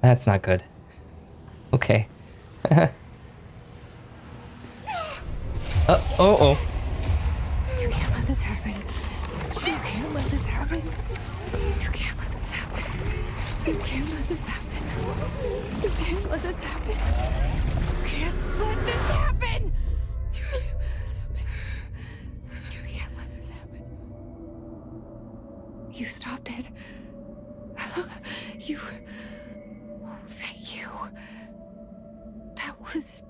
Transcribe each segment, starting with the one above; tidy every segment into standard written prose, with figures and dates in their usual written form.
That's not good. Okay. Oh. You can't let this happen. You can't let this happen. You can't let this happen. You can't let this happen. You can't let this happen. You can't let this happen. You can't let this happen. You can't let this happen. You stopped it. You... Oh, thank you. That was...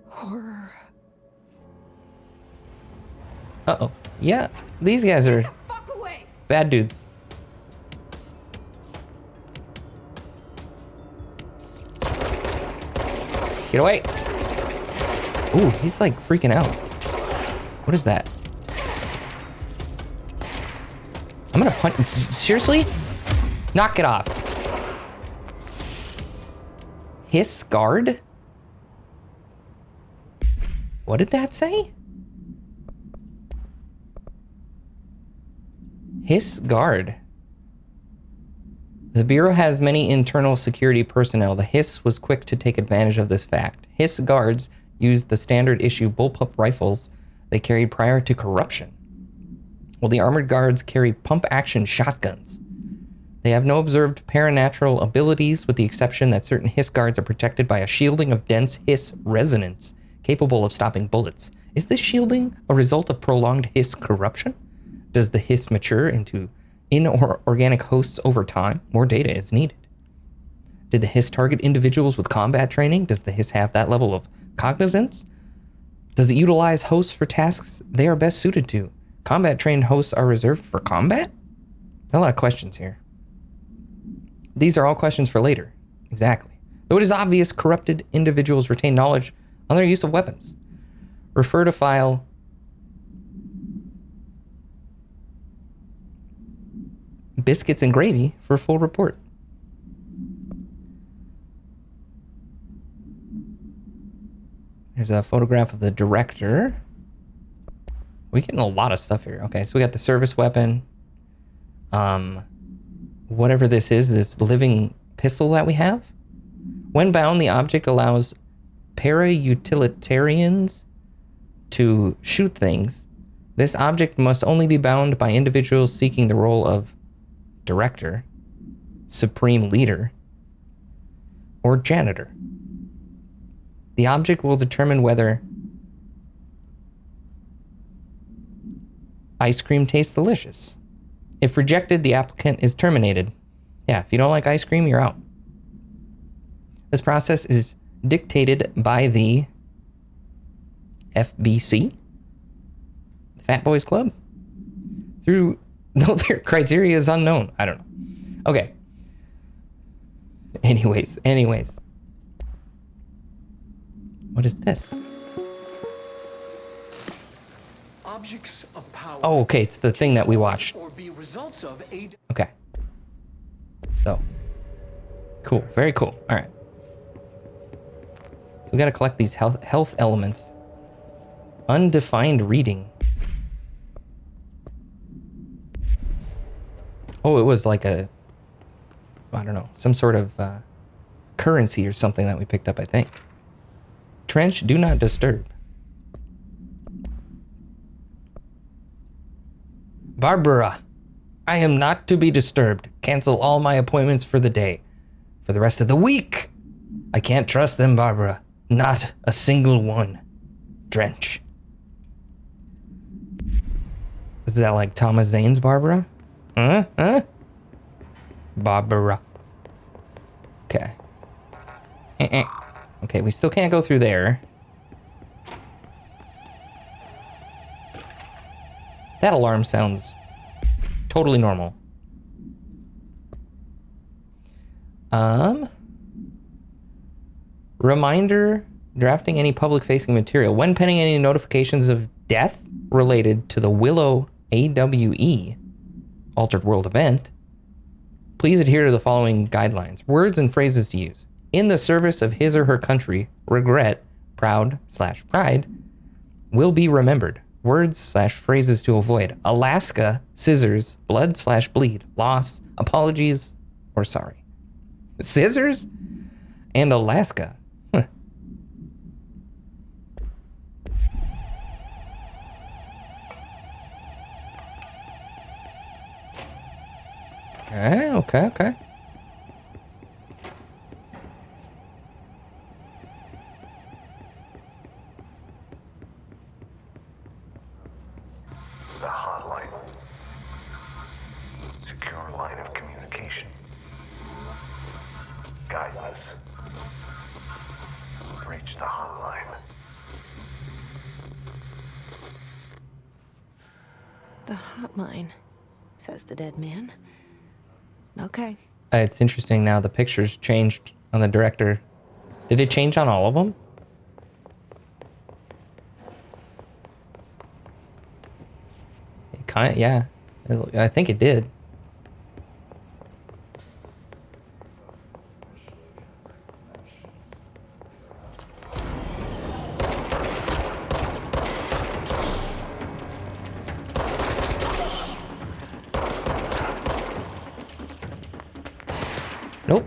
horror. Uh-oh. Yeah, these guys are Fuck away. bad dudes. Get away. Ooh, he's like freaking out. What is that? I'm gonna punch. Seriously? Knock it off. HISS guard? What did that say? HISS guard. The Bureau has many internal security personnel. The HISS was quick to take advantage of this fact. HISS guards used the standard issue bullpup rifles they carried prior to corruption, while the armored guards carry pump-action shotguns. They have no observed paranatural abilities, with the exception that certain HISS guards are protected by a shielding of dense HISS resonance, capable of stopping bullets. Is this shielding a result of prolonged HISS corruption? Does the HISS mature into inorganic hosts over time? More data is needed. Did the HISS target individuals with combat training? Does the HISS have that level of cognizance? Does it utilize hosts for tasks they are best suited to? Combat-trained hosts are reserved for combat? A lot of questions here. These are all questions for later. Exactly. Though it is obvious corrupted individuals retain knowledge on their use of weapons. Refer to file Biscuits and Gravy for a full report. Here's a photograph of the director. We're getting a lot of stuff here. Okay, so we got the service weapon. Whatever this is, this living pistol that we have. When bound, the object allows para-utilitarians to shoot things. This object must only be bound by individuals seeking the role of director, supreme leader, or janitor. The object will determine whether ice cream tastes delicious. If rejected, the applicant is terminated. Yeah, if you don't like ice cream, you're out. This process is dictated by the FBC, the Fat Boys Club, though their criteria is unknown. I don't know. Okay. Anyways. What is this? Objects of power. Oh, okay, it's the thing that we watched. Or be results of a... Okay. So, cool, very cool. All right. So we got to collect these health elements. Undefined reading. Oh, it was like I don't know, some sort of currency or something that we picked up, I think. Trench, do not disturb. Barbara, I am not to be disturbed. Cancel all my appointments for the day. For the rest of the week. I can't trust them, Barbara. Not a single one. Drench. Is that like Thomas Zane's Barbara? Huh? Barbara. Okay. Okay, we still can't go through there. That alarm sounds totally normal. Reminder, drafting any public-facing material. When pending any notifications of death related to the Willow AWE, Altered World event, please adhere to the following guidelines. Words and phrases to use. In the service of his or her country, regret, proud/pride, will be remembered. Words/phrases to avoid. Alaska, scissors, blood/bleed, loss, apologies, or sorry. Scissors? And Alaska. Huh. Okay. The hotline. Secure line of communication. Guide us. Reach the hotline. The hotline, says the dead man. Okay. It's interesting now. The pictures changed on the director. Did it change on all of them? It kind of, yeah. I think it did. Nope.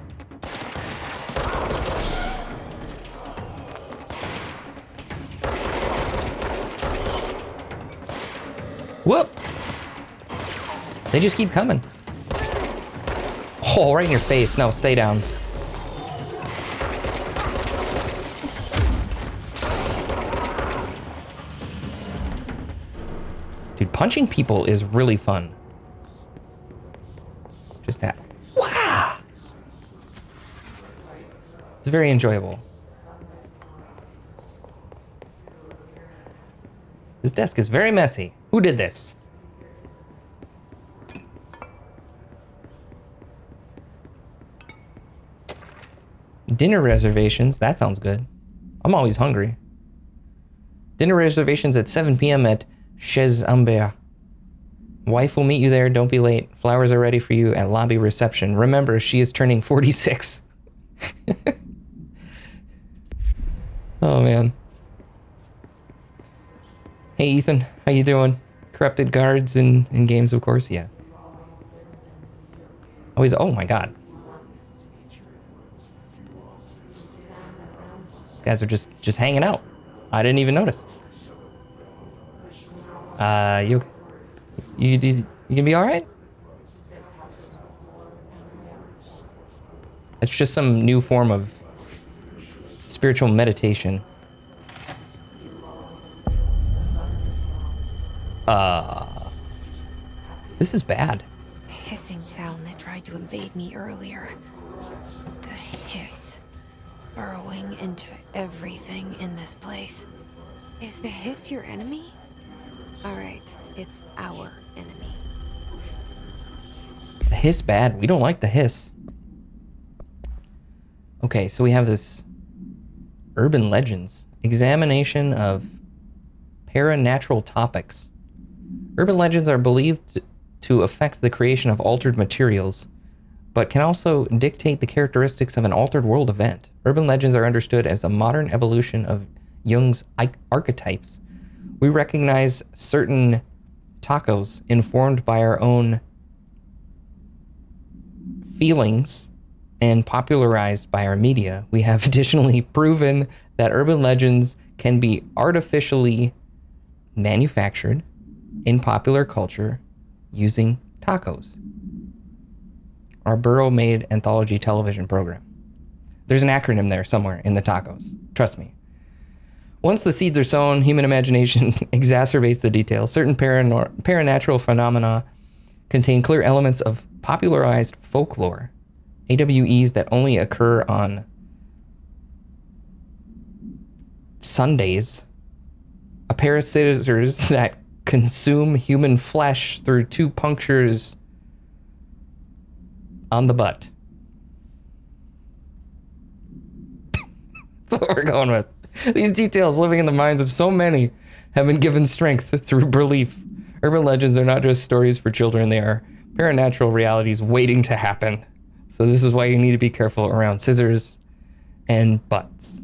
Whoop! They just keep coming. Oh, right in your face. No, stay down. Dude, punching people is really fun. Just that. Wow! It's very enjoyable. This desk is very messy. Who did this? Dinner reservations. That sounds good. I'm always hungry. Dinner reservations at 7 p.m. at Chez Ambert. Wife will meet you there. Don't be late. Flowers are ready for you at lobby reception. Remember, she is turning 46. Oh, man. Hey, Ethan. How you doing? Corrupted guards in games, of course. Yeah. Always. Oh, my God. These guys are just hanging out. I didn't even notice. You gonna be all right? It's just some new form of spiritual meditation. This is bad. The hissing sound that tried to invade me earlier. The hiss. Burrowing into everything in this place. Is the hiss your enemy? Alright, it's our enemy. The hiss bad. We don't like the hiss. Okay, so we have this urban legends. Examination of paranatural topics. Urban legends are believed to affect the creation of altered materials, but can also dictate the characteristics of an altered world event. Urban legends are understood as a modern evolution of Jung's archetypes. We recognize certain tacos informed by our own feelings and popularized by our media. We have additionally proven that urban legends can be artificially manufactured in popular culture using tacos. Our Burrow-made anthology television program. There's an acronym there somewhere in the tacos. Trust me. Once the seeds are sown, human imagination exacerbates the details. Certain paranatural phenomena contain clear elements of popularized folklore, AWEs that only occur on Sundays, a pair of scissors that consume human flesh through 2 punctures on the butt. That's what we're going with. These details, living in the minds of so many, have been given strength through belief. Urban legends are not just stories for children, they are paranatural realities waiting to happen. So this is why you need to be careful around scissors and butts.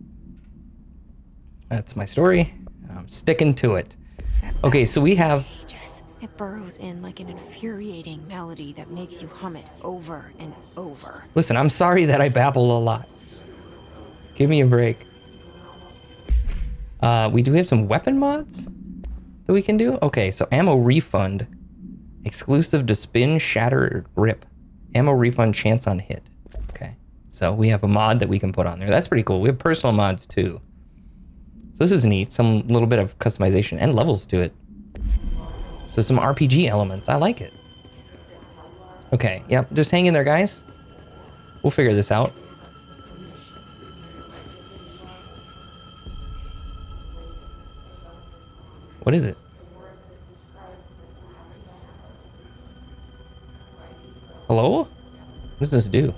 That's my story, and I'm sticking to it. Okay, so we have... Contagious. It burrows in like an infuriating melody that makes you hum it over and over. Listen, I'm sorry that I babble a lot. Give me a break. We do have some weapon mods that we can do. Okay, so ammo refund. Exclusive to spin, shatter, or grip. Ammo refund chance on hit. Okay, so we have a mod that we can put on there. That's pretty cool. We have personal mods too. So this is neat. Some little bit of customization and levels to it. So some RPG elements. I like it. Okay, yep. Just hang in there, guys. We'll figure this out. What is it? Hello? What does this do?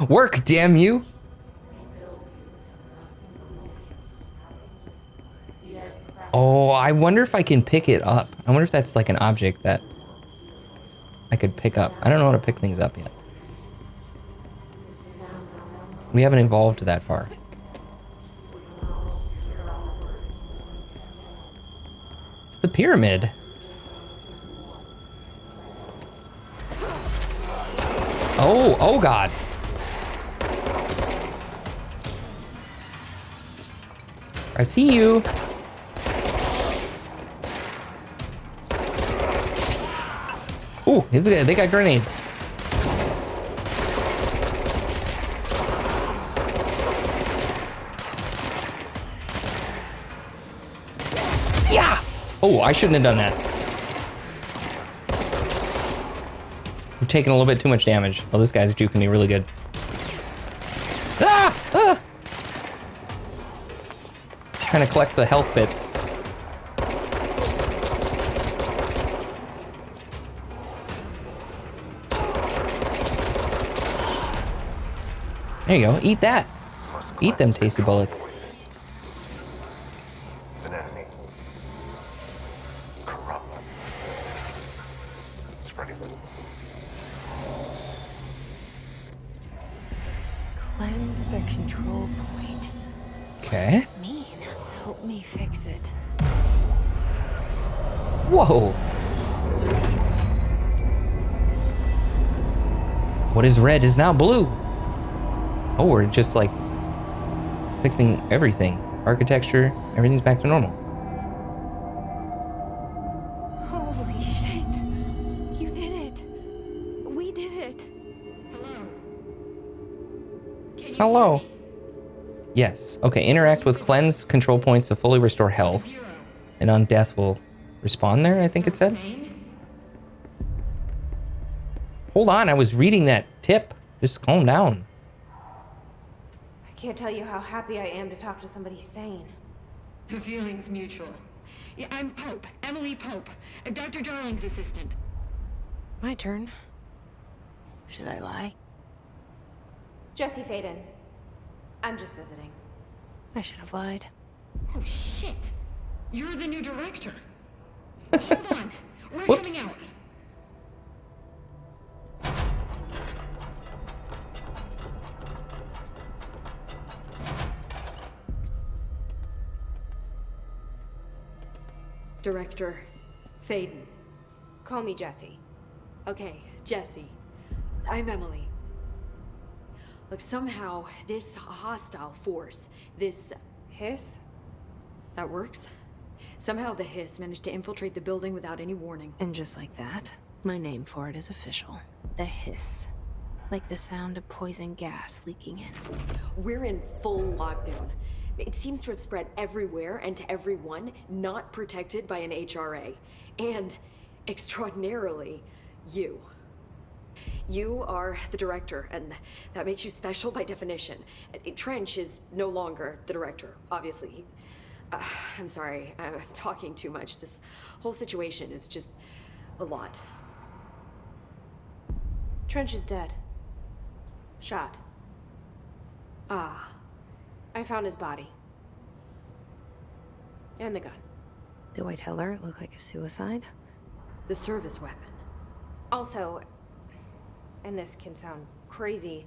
Work, damn you! Oh, I wonder if I can pick it up. I wonder if that's like an object that I could pick up. I don't know how to pick things up yet. We haven't evolved that far. It's the pyramid. Oh God. I see you. Ooh, they got grenades. Yeah! Oh, I shouldn't have done that. I'm taking a little bit too much damage. Oh, this guy's juking me really good. Ah! Ah! Trying to collect the health bits. There you go. Eat that. Eat them tasty bullets. An enemy. Corrupt. Spreading. Cleanse the control point. Okay. What does that mean? Help me fix it. Whoa. What is red is now blue. Oh, we're just like fixing everything. Architecture, everything's back to normal. Holy shit. You did it. We did it. Hello. Yes. Okay, interact with cleanse control points to fully restore health. And on death will respawn there, I think it said. Hold on, I was reading that tip. Just calm down. I can't tell you how happy I am to talk to somebody sane. The feeling's mutual. Yeah, I'm Pope, Emily Pope, Dr. Darling's assistant. My turn. Should I lie? Jesse Faden. I'm just visiting. I should have lied. Oh, shit. You're the new director. Hold on. We're Whoops. coming out. Director Faden. Call me Jesse. Okay, Jesse. I'm Emily. Look, somehow this hostile force, this... HISS? that works? Somehow the HISS managed to infiltrate the building without any warning. And just like that, my name for it is official. The HISS. Like the sound of poison gas leaking in. We're in full lockdown. It seems to have spread everywhere and to everyone not protected by an HRA. And, extraordinarily, you. You are the director, and that makes you special by definition. Trench is no longer the director, obviously. I'm sorry, I'm talking too much. This whole situation is just a lot. Trench is dead. Shot. Ah. I found his body. And the gun. Do I tell her it looked like a suicide? The service weapon. Also, and this can sound crazy,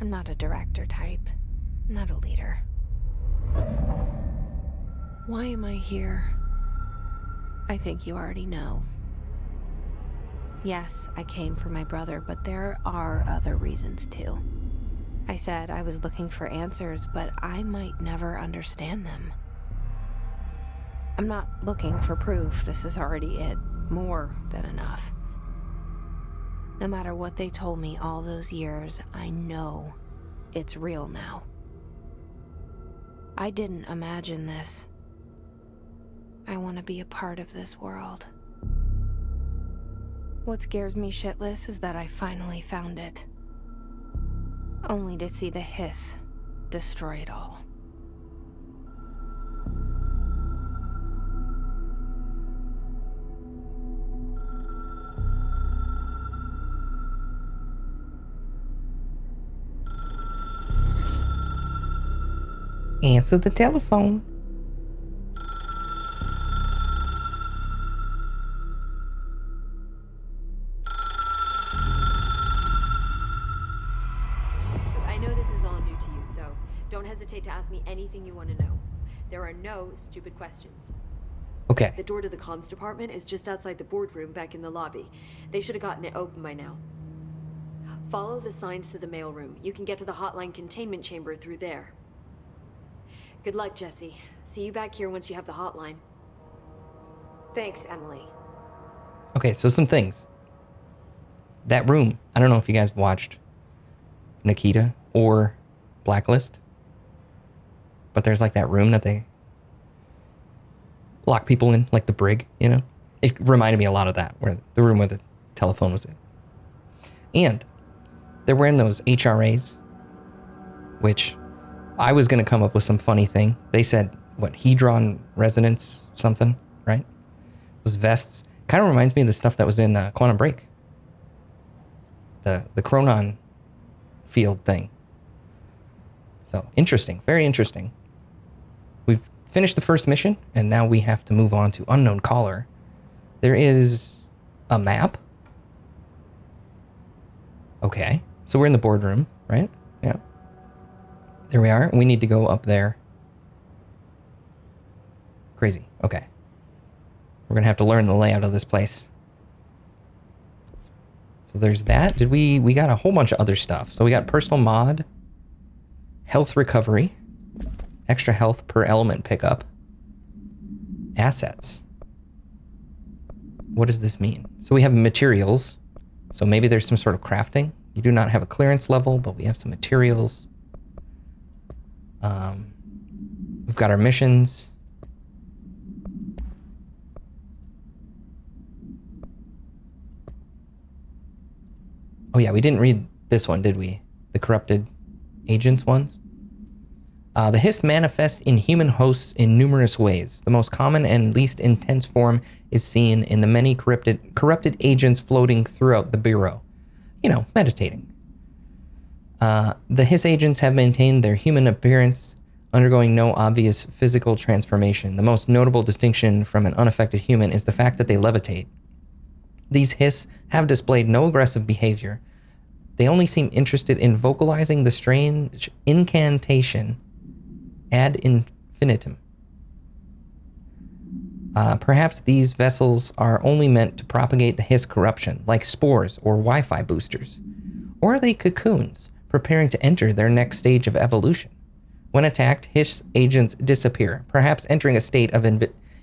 I'm not a director type. I'm not a leader. Why am I here? I think you already know. Yes, I came for my brother, but there are other reasons too. I said I was looking for answers, but I might never understand them. I'm not looking for proof. This is already it. More than enough. No matter what they told me all those years, I know it's real now. I didn't imagine this. I want to be a part of this world. What scares me shitless is that I finally found it. Only to see the HISS destroy it all. Answer the telephone. I know this is all new to you, so don't hesitate to ask me anything you want to know. There are no stupid questions. Okay. The door to the comms department is just outside the boardroom back in the lobby. They should have gotten it open by now. Follow the signs to the mailroom. You can get to the hotline containment chamber through there. Good luck, Jesse. See you back here once you have the hotline. Thanks, Emily. Okay, so some things. That room, I don't know if you guys watched Nikita or Blacklist, but there's like that room that they lock people in, like the brig, you know? It reminded me a lot of that, where the room where the telephone was in. And they're wearing those HRAs, which I was going to come up with some funny thing. They said, what, Hedron resonance something, right? Those vests. Kind of reminds me of the stuff that was in Quantum Break. The chronon field thing. So, interesting. Very interesting. We've finished the first mission, and now we have to move on to Unknown Caller. There is a map. Okay. So we're in the boardroom, right? Yeah. There we are. We need to go up there. Crazy. Okay. We're going to have to learn the layout of this place. So there's that. We got a whole bunch of other stuff. So we got personal mod, health recovery, extra health per element pickup, assets. What does this mean? So we have materials. So maybe there's some sort of crafting. You do not have a clearance level, but we have some materials. We've got our missions. Oh yeah, we didn't read this one, did we? The corrupted agents ones? The HISS manifest in human hosts in numerous ways. The most common and least intense form is seen in the many corrupted agents floating throughout the Bureau. You know, meditating. The HISS agents have maintained their human appearance, undergoing no obvious physical transformation. The most notable distinction from an unaffected human is the fact that they levitate. These HISS have displayed no aggressive behavior. They only seem interested in vocalizing the strange incantation ad infinitum. Perhaps these vessels are only meant to propagate the HISS corruption, like spores or Wi-Fi boosters. Or are they cocoons, preparing to enter their next stage of evolution? When attacked, HISS agents disappear, perhaps entering a state of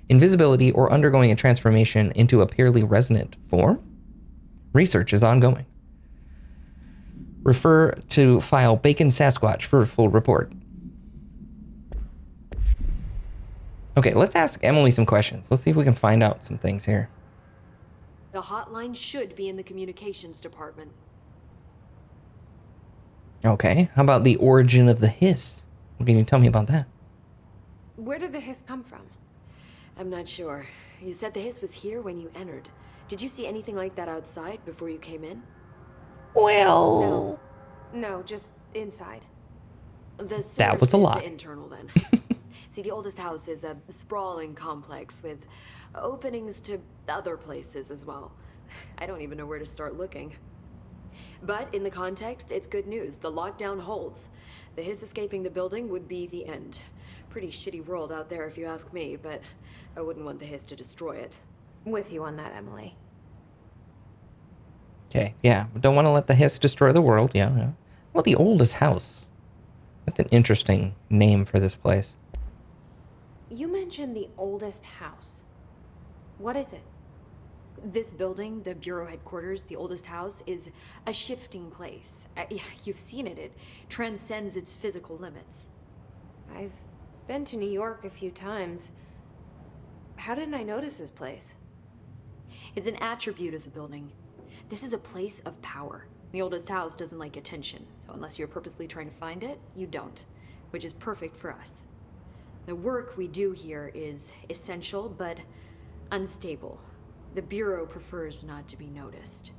invisibility or undergoing a transformation into a purely resonant form? Research is ongoing. Refer to file Bacon Sasquatch for a full report. Okay, let's ask Emily some questions. Let's see if we can find out some things here. The hotline should be in the communications department. Okay, how about the origin of the HISS? What can you tell me about that? Where did the HISS come from? I'm not sure. You said the HISS was here when you entered. Did you see anything like that outside before you came in? Well... No, just inside. That was a lot. Internal then. See, the oldest house is a sprawling complex with openings to other places as well. I don't even know where to start looking. But in the context, it's good news. The lockdown holds. The HISS escaping the building would be the end. Pretty shitty world out there if you ask me, but I wouldn't want the HISS to destroy it. With you on that, Emily. Okay, yeah. Don't want to let the HISS destroy the world. Yeah. Well, the oldest house. That's an interesting name for this place. You mentioned the oldest house. What is it? This building, the Bureau headquarters, the oldest house, is a shifting place. You've seen it. It transcends its physical limits. I've been to New York a few times. How didn't I notice this place? It's an attribute of the building. This is a place of power. The oldest house doesn't like attention, so unless you're purposely trying to find it, you don't, which is perfect for us. The work we do here is essential, but unstable. The Bureau prefers not to be noticed.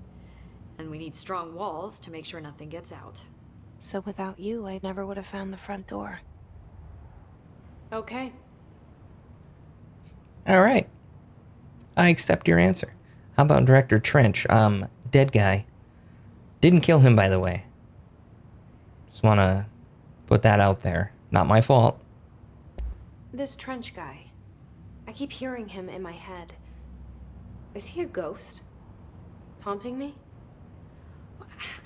And we need strong walls to make sure nothing gets out. So without you, I never would have found the front door. Okay. All right. I accept your answer. How about Director Trench? Dead guy. Didn't kill him, by the way. Just want to put that out there. Not my fault. This Trench guy. I keep hearing him in my head. Is he a ghost? Haunting me?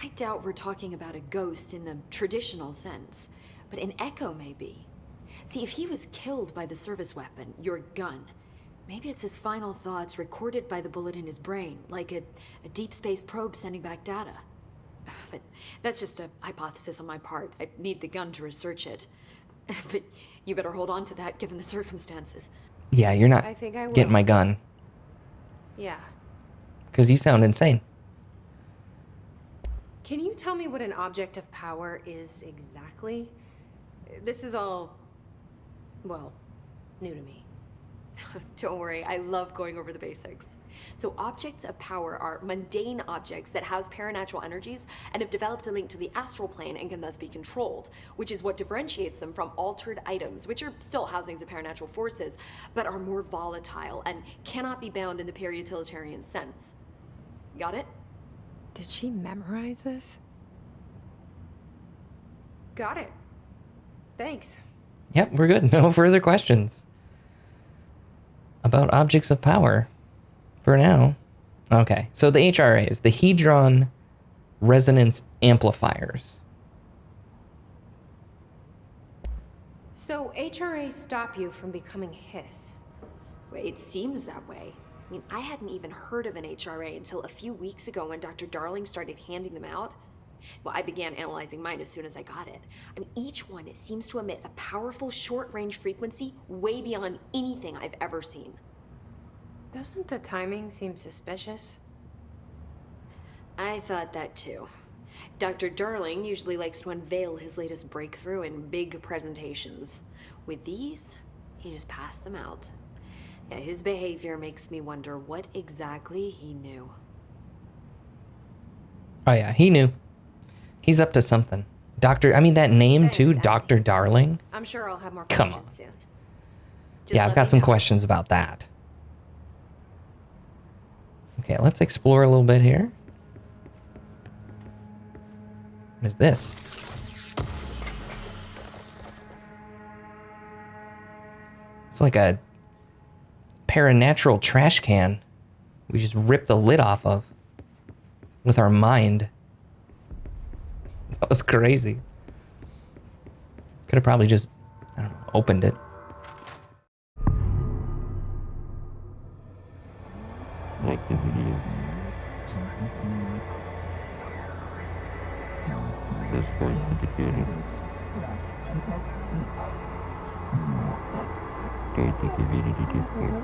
I doubt we're talking about a ghost in the traditional sense, but an echo maybe. See, if he was killed by the service weapon, your gun, maybe it's his final thoughts recorded by the bullet in his brain, like a deep space probe sending back data. But that's just a hypothesis on my part. I need the gun to research it. But you better hold on to that given the circumstances. Yeah, you're not I think I will. getting my gun. Yeah. Because you sound insane. Can you tell me what an object of power is exactly? This is all, well, new to me. Don't worry, I love going over the basics. So objects of power are mundane objects that house paranatural energies and have developed a link to the astral plane and can thus be controlled, which is what differentiates them from altered items, which are still housings of paranatural forces, but are more volatile and cannot be bound in the peri-utilitarian sense. Got it? Did she memorize this? Got it. Thanks. Yep, we're good. No further questions. About objects of power. For now. Okay, so the HRAs, the Hadron Resonance Amplifiers. So HRAs stop you from becoming HISS. Well, it seems that way. I mean, I hadn't even heard of an HRA until a few weeks ago when Dr. Darling started handing them out. Well, I began analyzing mine as soon as I got it. I mean, each one seems to emit a powerful short-range frequency way beyond anything I've ever seen. Doesn't the timing seem suspicious? I thought that too. Dr. Darling usually likes to unveil his latest breakthrough in big presentations. With these, he just passed them out. Yeah, his behavior makes me wonder what exactly he knew. Oh yeah, he knew. He's up to something. That name Thanks, too, Abby. Dr. Darling. I'm sure I'll have more Come questions on. soon. Just Yeah, let I've got me some know. questions about that. Okay, let's explore a little bit here. What is this? It's like a paranatural trash can we just ripped the lid off of with our mind. That was crazy. Could have probably just, I don't know, opened it. Like the video. This voice indicating. Take the video to Discord.